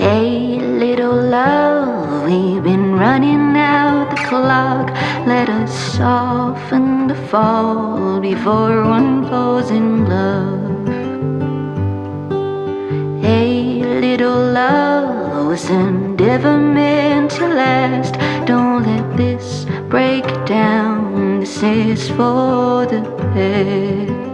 Hey, little love, we've been running out the clock. Let us soften the fall before one falls in love. Hey, little love, wasn't ever meant to last. Don't let this break down, this is for the best.